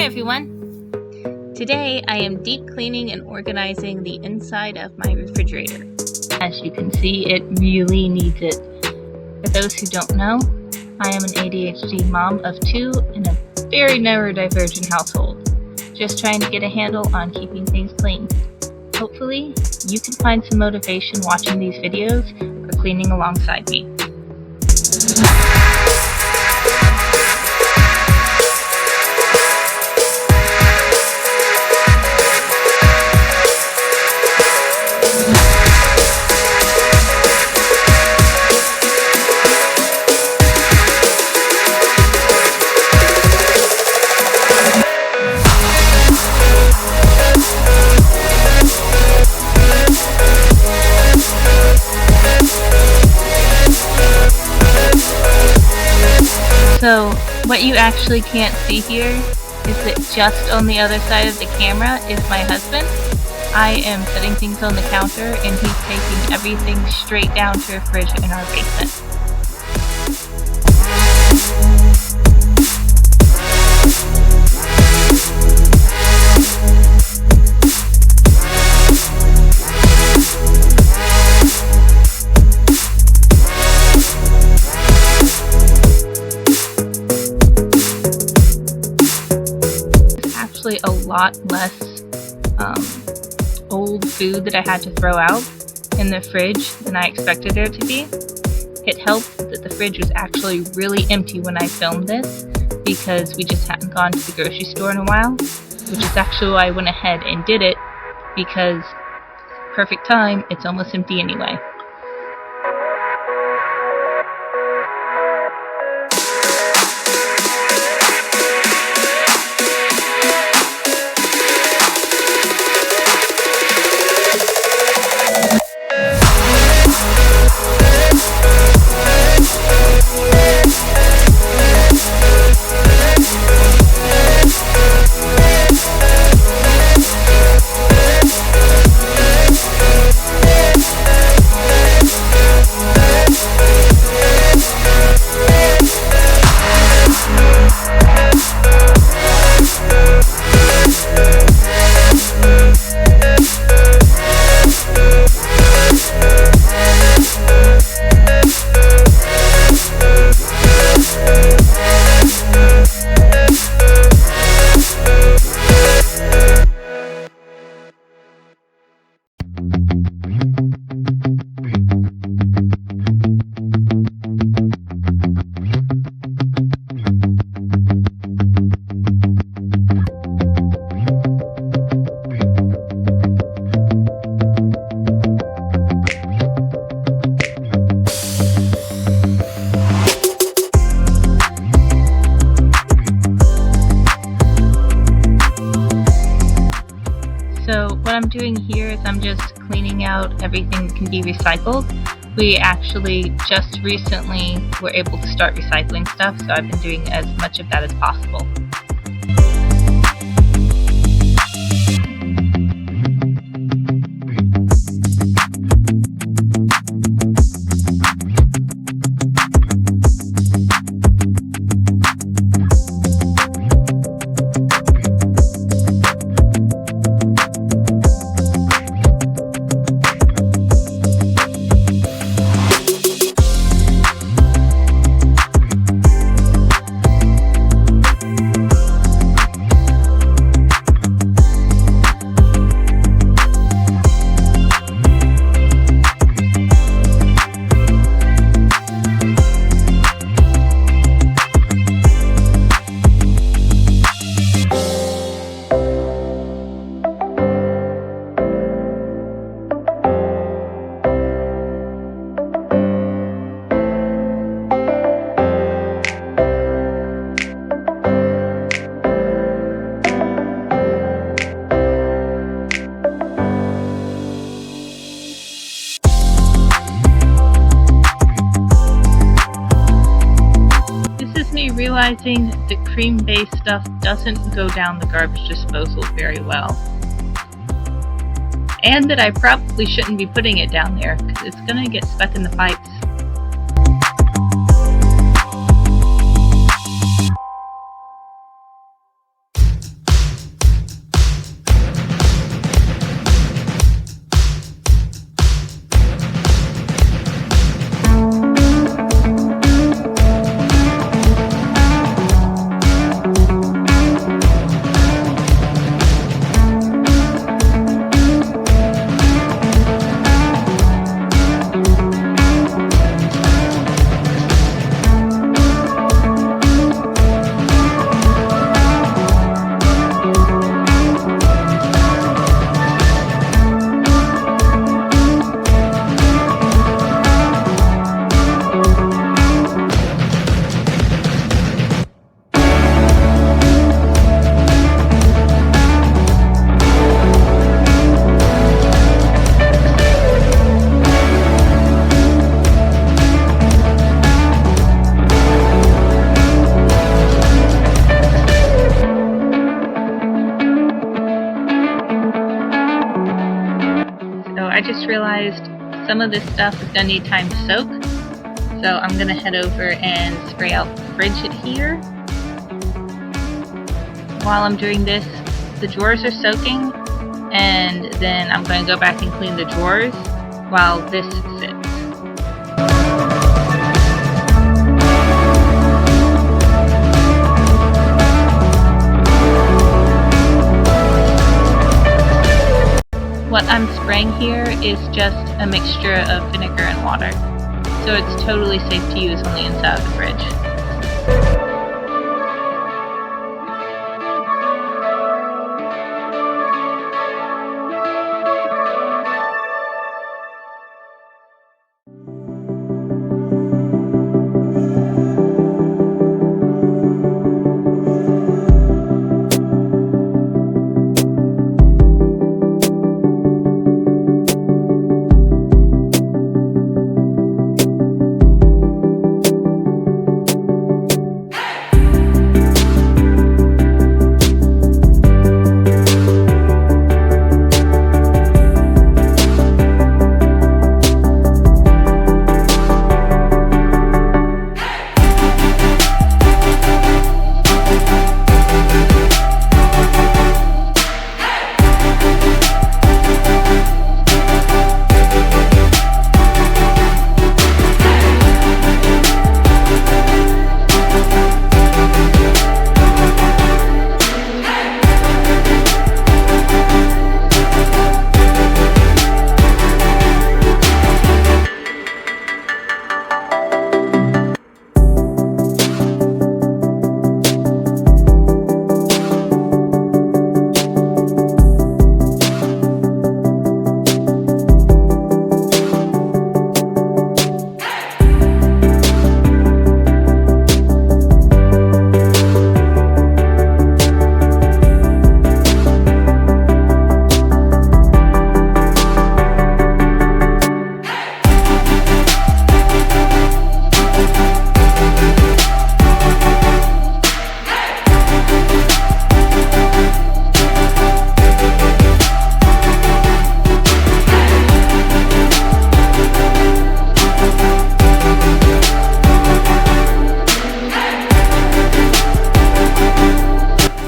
Hi everyone! Today I am deep cleaning and organizing the inside of my refrigerator. As you can see, it really needs it. For those who don't know, I am an ADHD mom of 2 in a very neurodivergent household, just trying to get a handle on keeping things clean. Hopefully, you can find some motivation watching these videos or cleaning alongside me. So, what you actually can't see here is that just on the other side of the camera is my husband. I am setting things on the counter and he's taking everything straight down to a fridge in our basement. A lot less old food that I had to throw out in the fridge than I expected there to be. It helped that the fridge was actually really empty when I filmed this because we just hadn't gone to the grocery store in a while, which is actually why I went ahead and did it, because perfect time, it's almost empty anyway. So what I'm doing here is I'm just cleaning out everything that can be recycled. We actually just recently were able to start recycling stuff, so I've been doing as much of that as possible. Realizing that cream-based stuff doesn't go down the garbage disposal very well. And that I probably shouldn't be putting it down there because it's going to get stuck in the pipes. realized some of this stuff is going to need time to soak. So I'm going to head over and spray out the fridge here. While I'm doing this, the drawers are soaking, and then I'm going to go back and clean the drawers while this sits. What I'm spraying here is just a mixture of vinegar and water, so it's totally safe to use on the inside of the fridge.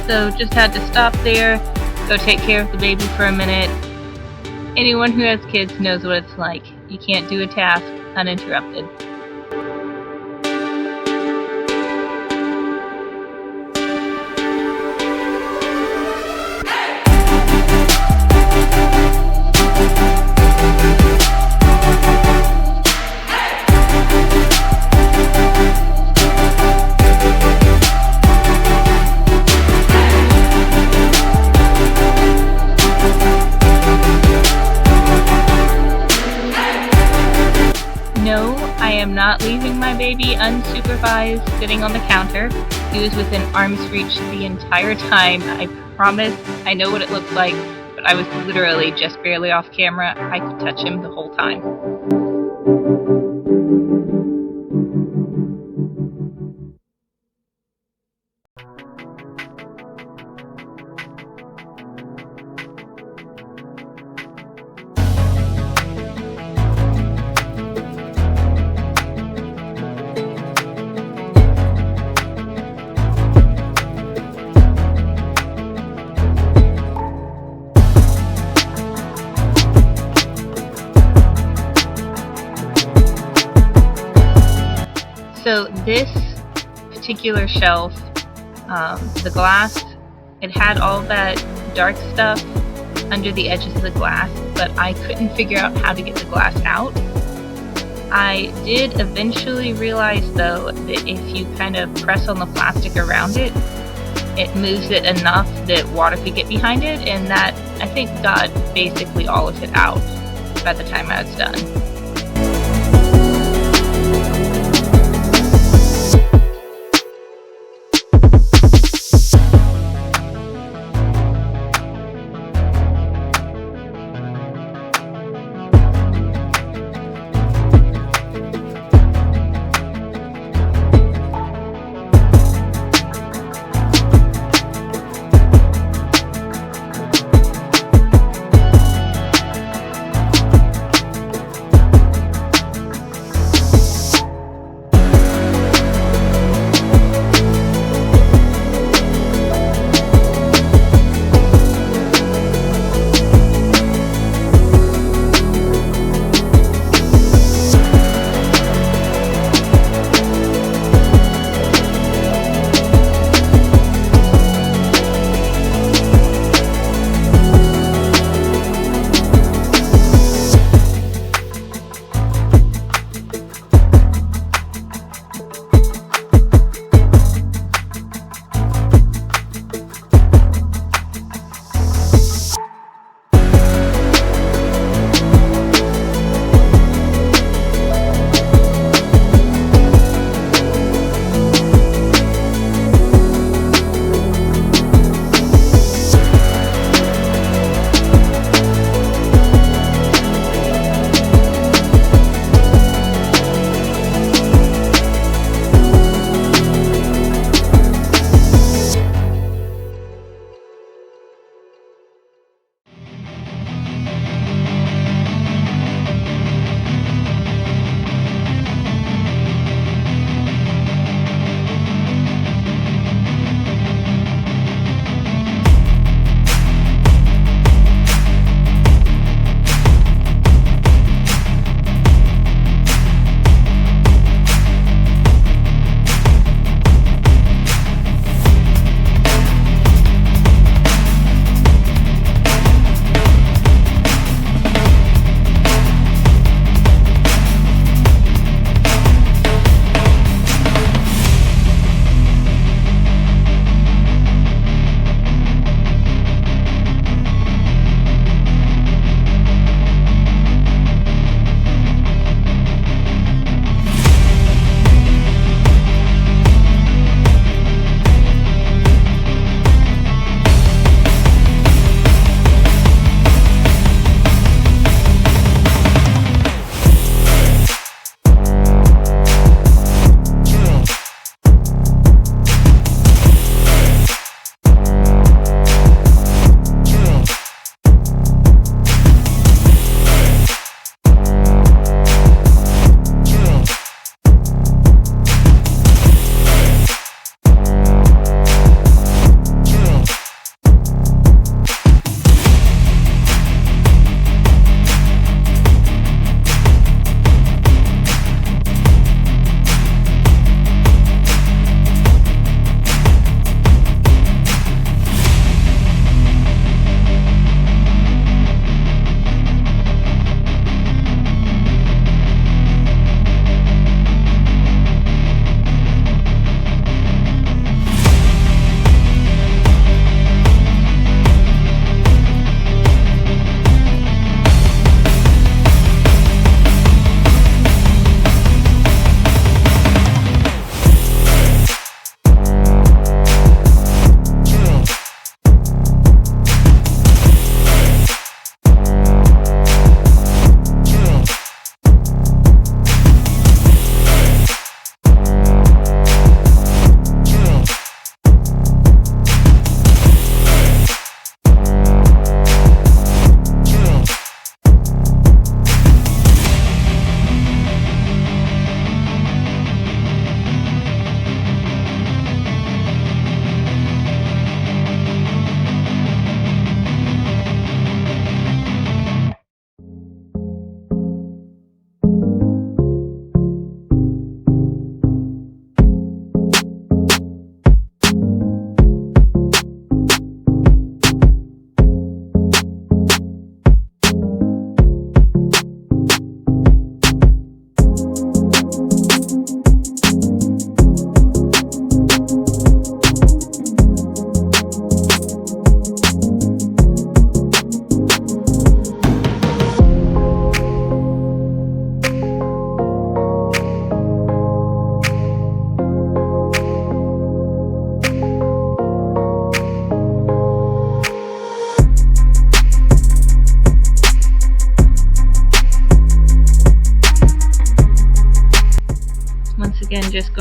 So just had to stop there, go take care of the baby for a minute. Anyone who has kids knows what it's like. You can't do a task uninterrupted. No, I am not leaving my baby unsupervised sitting on the counter. He was within arm's reach the entire time. I promise I know what it looks like, but I was literally just barely off camera. I could touch him the whole time. So this particular shelf, the glass, it had all that dark stuff under the edges of the glass, but I couldn't figure out how to get the glass out. I did eventually realize though that if you kind of press on the plastic around it, it moves it enough that water could get behind it, and that I think got basically all of it out by the time I was done.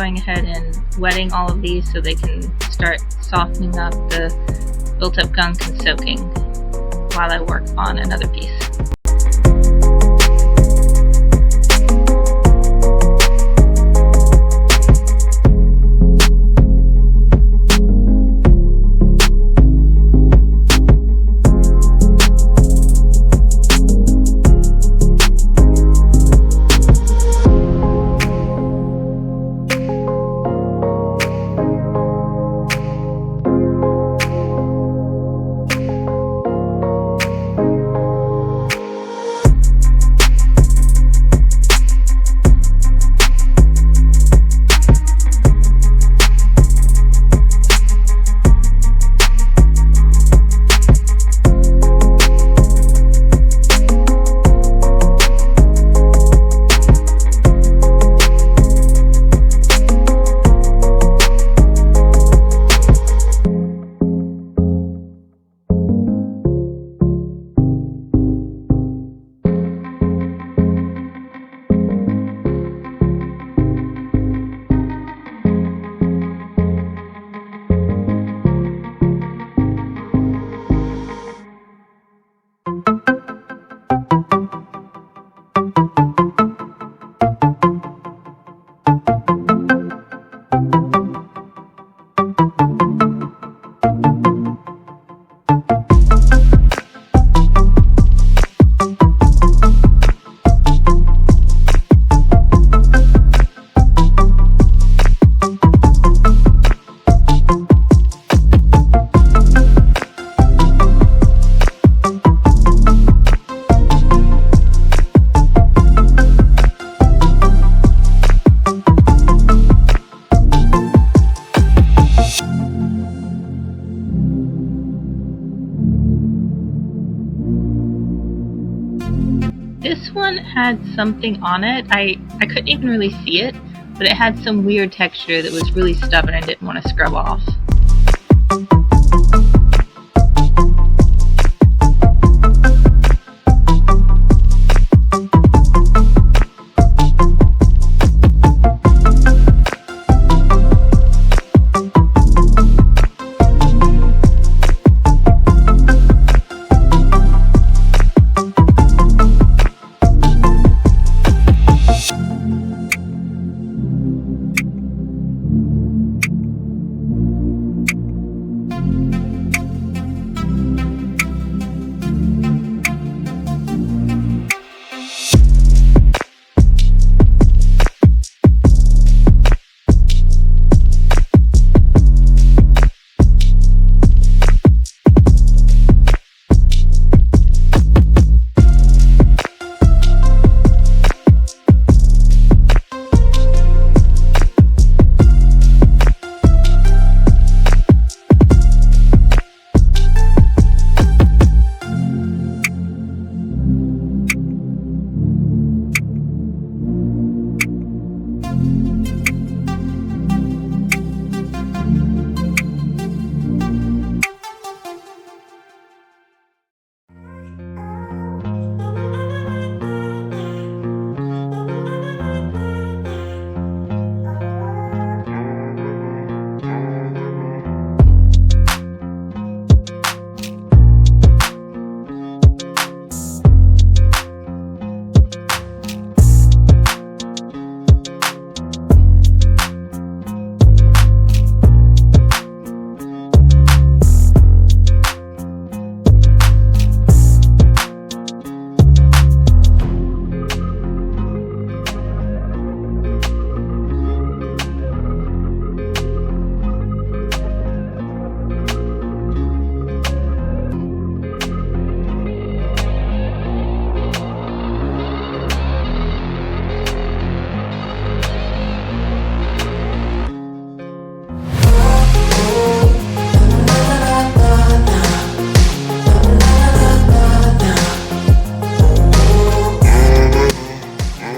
going ahead and wetting all of these so they can start softening up the built up gunk and soaking while I work on another piece. This one had something on it. I couldn't even really see it, but it had some weird texture that was really stubborn and didn't want to scrub off.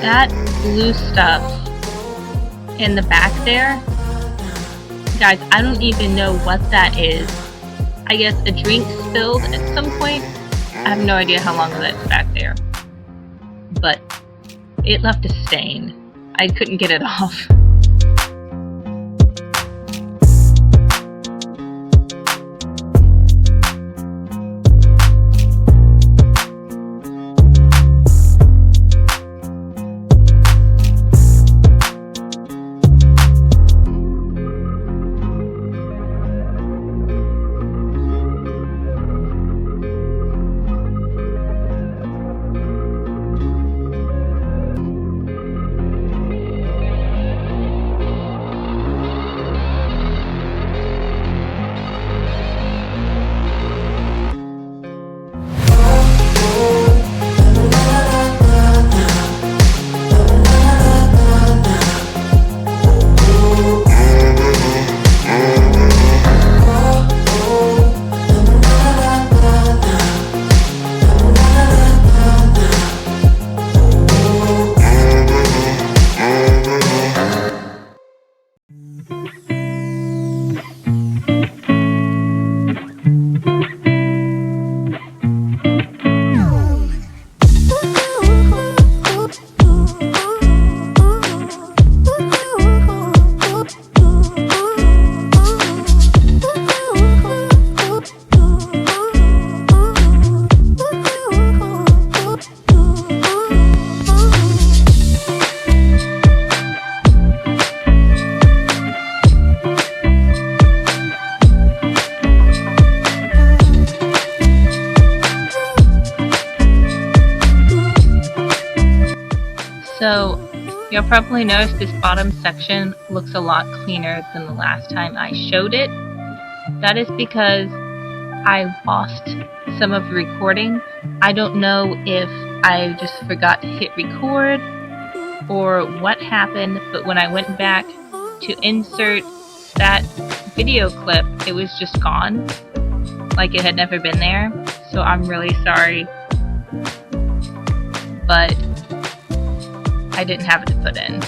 That blue stuff in the back there, guys, I don't even know what that is. I guess a drink spilled at some point. I have no idea how long that's back there, but it left a stain. I couldn't get it off. So, you'll probably notice this bottom section looks a lot cleaner than the last time I showed it. That is because I lost some of the recording. I don't know if I just forgot to hit record or what happened, but when I went back to insert that video clip, it was just gone, like it had never been there. So I'm really sorry, but I didn't have it to put in.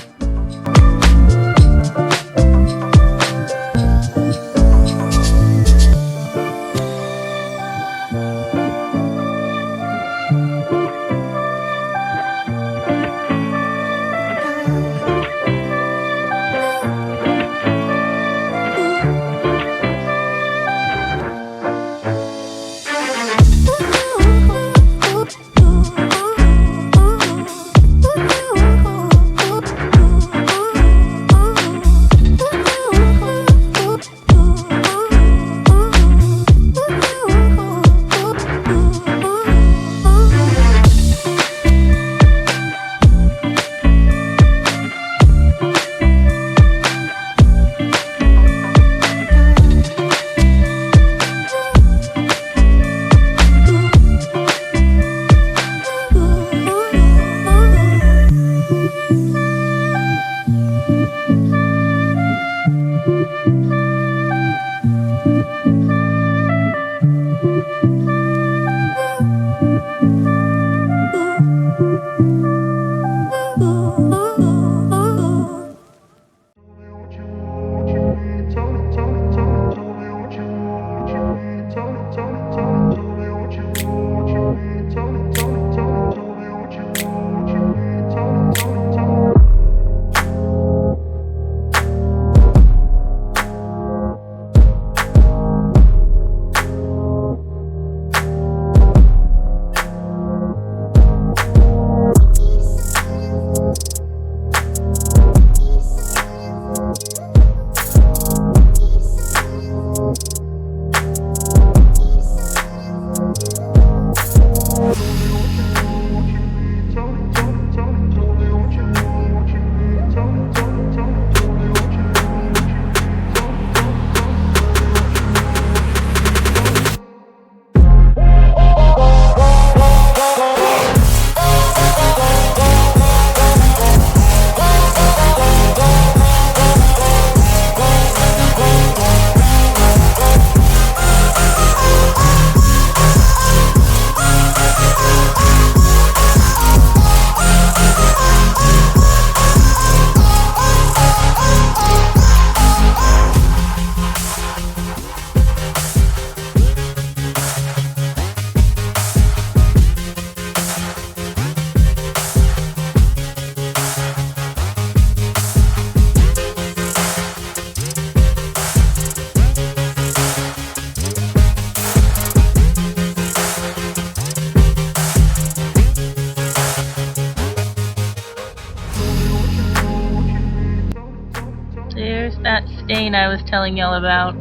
There's that stain I was telling y'all about.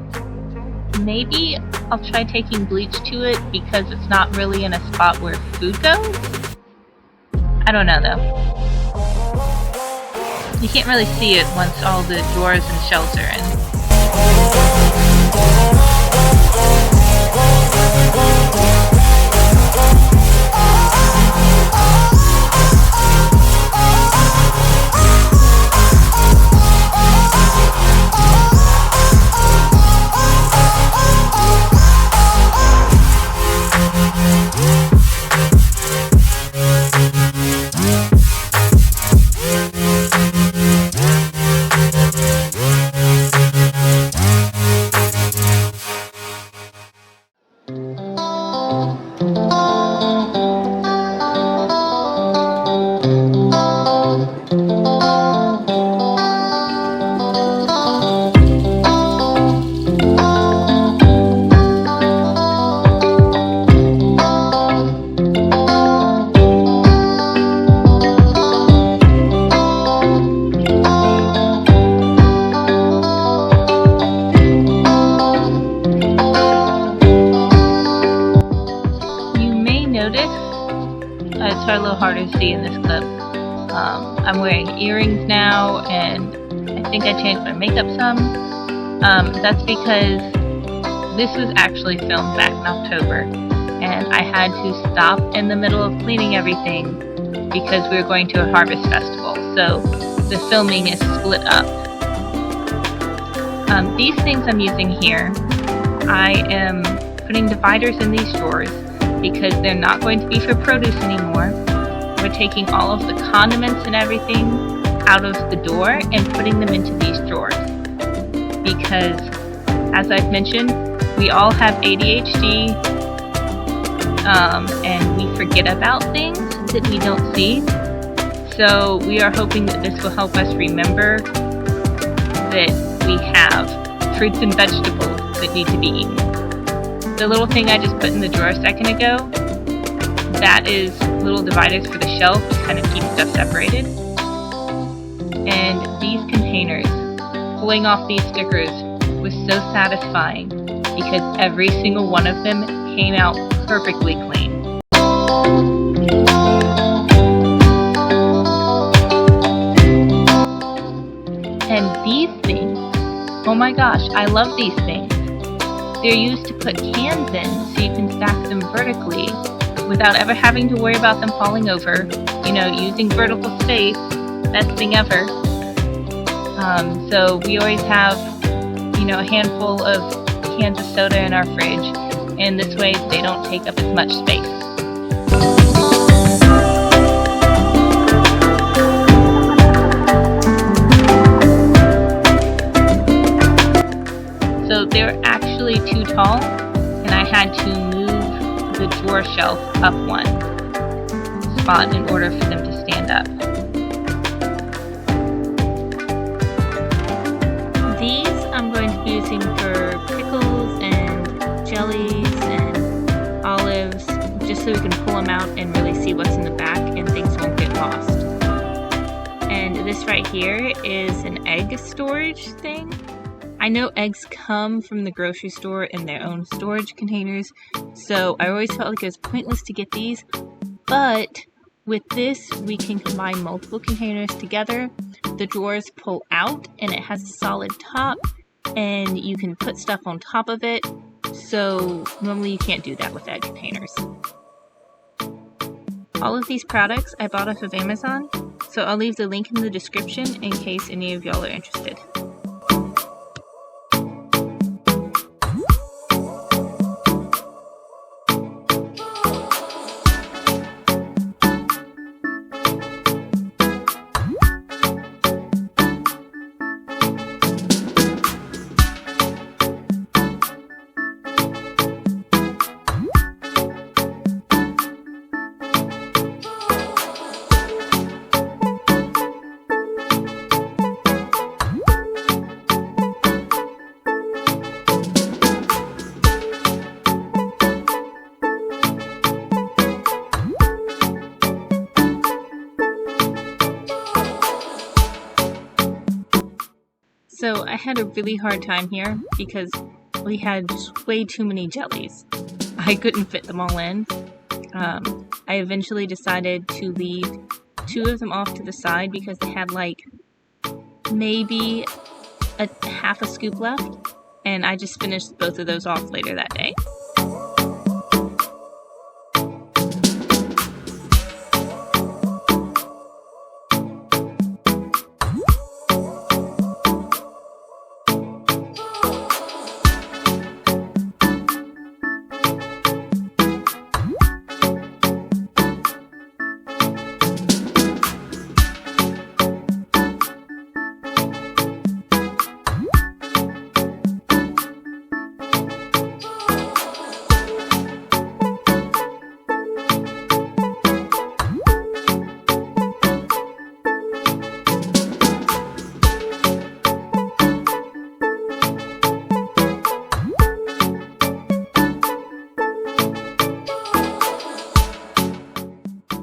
Maybe I'll try taking bleach to it because it's not really in a spot where food goes? I don't know though. You can't really see it once all the drawers and shelves are in. are a little harder to see in this clip. I'm wearing earrings now, and I think I changed my makeup some. That's because this was actually filmed back in October, and I had to stop in the middle of cleaning everything because we were going to a harvest festival, so the filming is split up. These things I'm using here, I am putting dividers in these drawers because they're not going to be for produce anymore. We're taking all of the condiments and everything out of the door and putting them into these drawers because, as I've mentioned, we all have ADHD, and we forget about things that we don't see. So we are hoping that this will help us remember that we have fruits and vegetables that need to be eaten. The little thing I just put in the drawer a second ago, that is little dividers for the shelf to kind of keep stuff separated. And these containers, pulling off these stickers was so satisfying because every single one of them came out perfectly clean. And these things, oh my gosh, I love these things. They're used to put cans in so you can stack them vertically without ever having to worry about them falling over. You know, using vertical space, best thing ever. So we always have, you know, a handful of cans of soda in our fridge, and this way they don't take up as much space. So they're actually too tall, and I had to move the drawer shelf up one spot in order for them to stand up. These I'm going to be using for pickles and jellies and olives, just so we can pull them out and really see what's in the back and things won't get lost. And this right here is an egg storage thing. I know eggs come from the grocery store in their own storage containers, so I always felt like it was pointless to get these, but with this we can combine multiple containers together. The drawers pull out and it has a solid top, and you can put stuff on top of it, so normally you can't do that with egg containers. All of these products I bought off of Amazon, so I'll leave the link in the description in case any of y'all are interested. So I had a really hard time here because we had just way too many jellies. I couldn't fit them all in. I eventually decided to leave 2 of them off to the side because they had like maybe a half a scoop left, and I just finished both of those off later that day.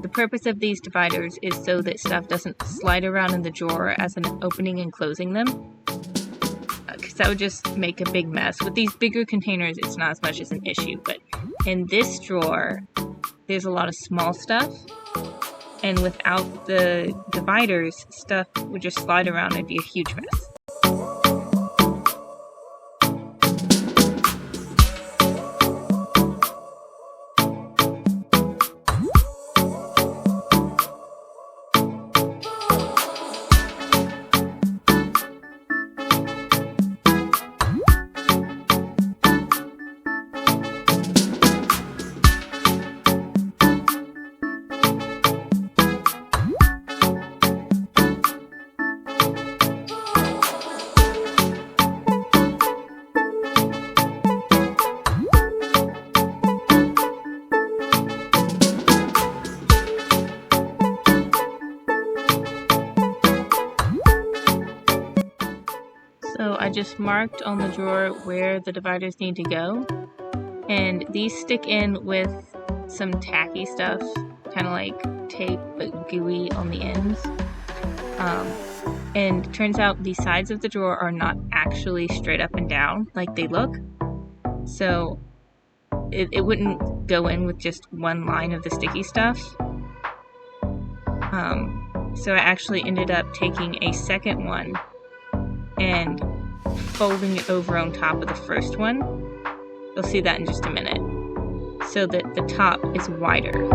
The purpose of these dividers is so that stuff doesn't slide around in the drawer as I'm opening and closing them, because that would just make a big mess. With these bigger containers, it's not as much as an issue, but in this drawer, there's a lot of small stuff, and without the dividers, stuff would just slide around and be a huge mess. So I just marked on the drawer where the dividers need to go, and these stick in with some tacky stuff, kind of like tape but gooey on the ends. And it turns out the sides of the drawer are not actually straight up and down like they look, so it wouldn't go in with just one line of the sticky stuff. So I actually ended up taking a second one and folding it over on top of the first one. You'll see that in just a minute, so that the top is wider.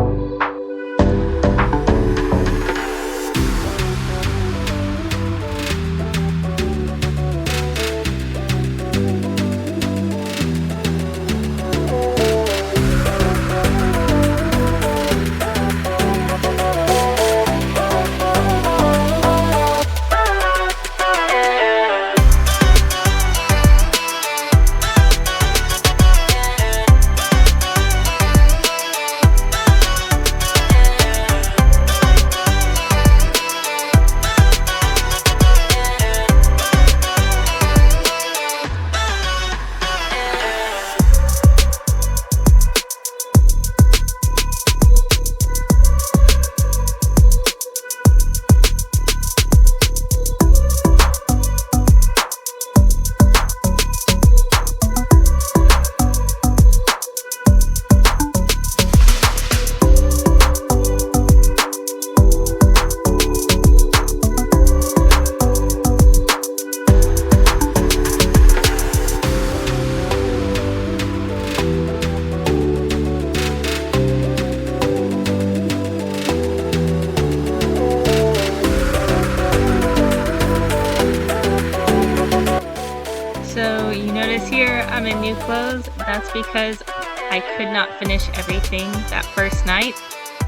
So you notice here I'm in new clothes. That's because I could not finish everything that first night.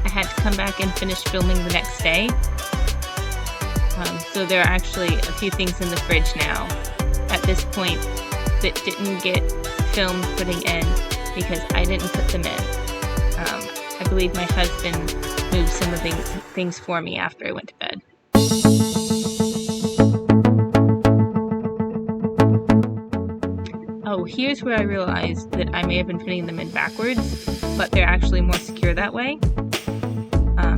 I had to come back and finish filming the next day. So there are actually a few things in the fridge now at this point that didn't get filmed putting in because I didn't put them in. I believe my husband moved some of the things for me after I went to bed. Oh, here's where I realized that I may have been putting them in backwards, but they're actually more secure that way.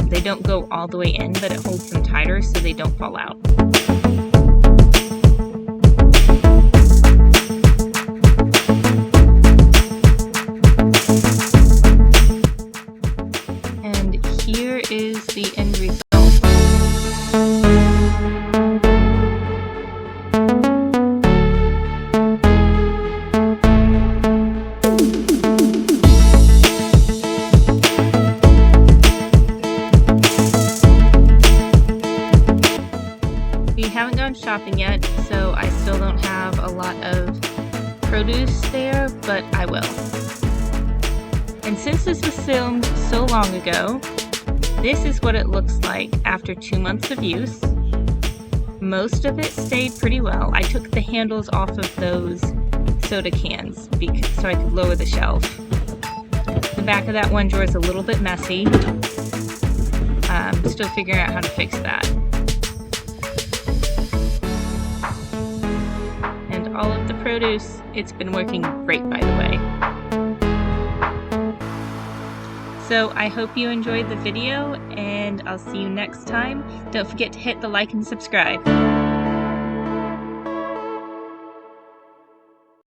They don't go all the way in, but it holds them tighter so they don't fall out. And here is the end result. We haven't gone shopping yet, so I still don't have a lot of produce there, but I will. And since this was filmed so long ago, this is what it looks like after 2 months of use. Most of it stayed pretty well. I took the handles off of those soda cans so I could lower the shelf. The back of that one drawer is a little bit messy. I'm still figuring out how to fix that. And all of the produce, it's been working great, by the way. So I hope you enjoyed the video, and I'll see you next time. Don't forget to hit the like and subscribe.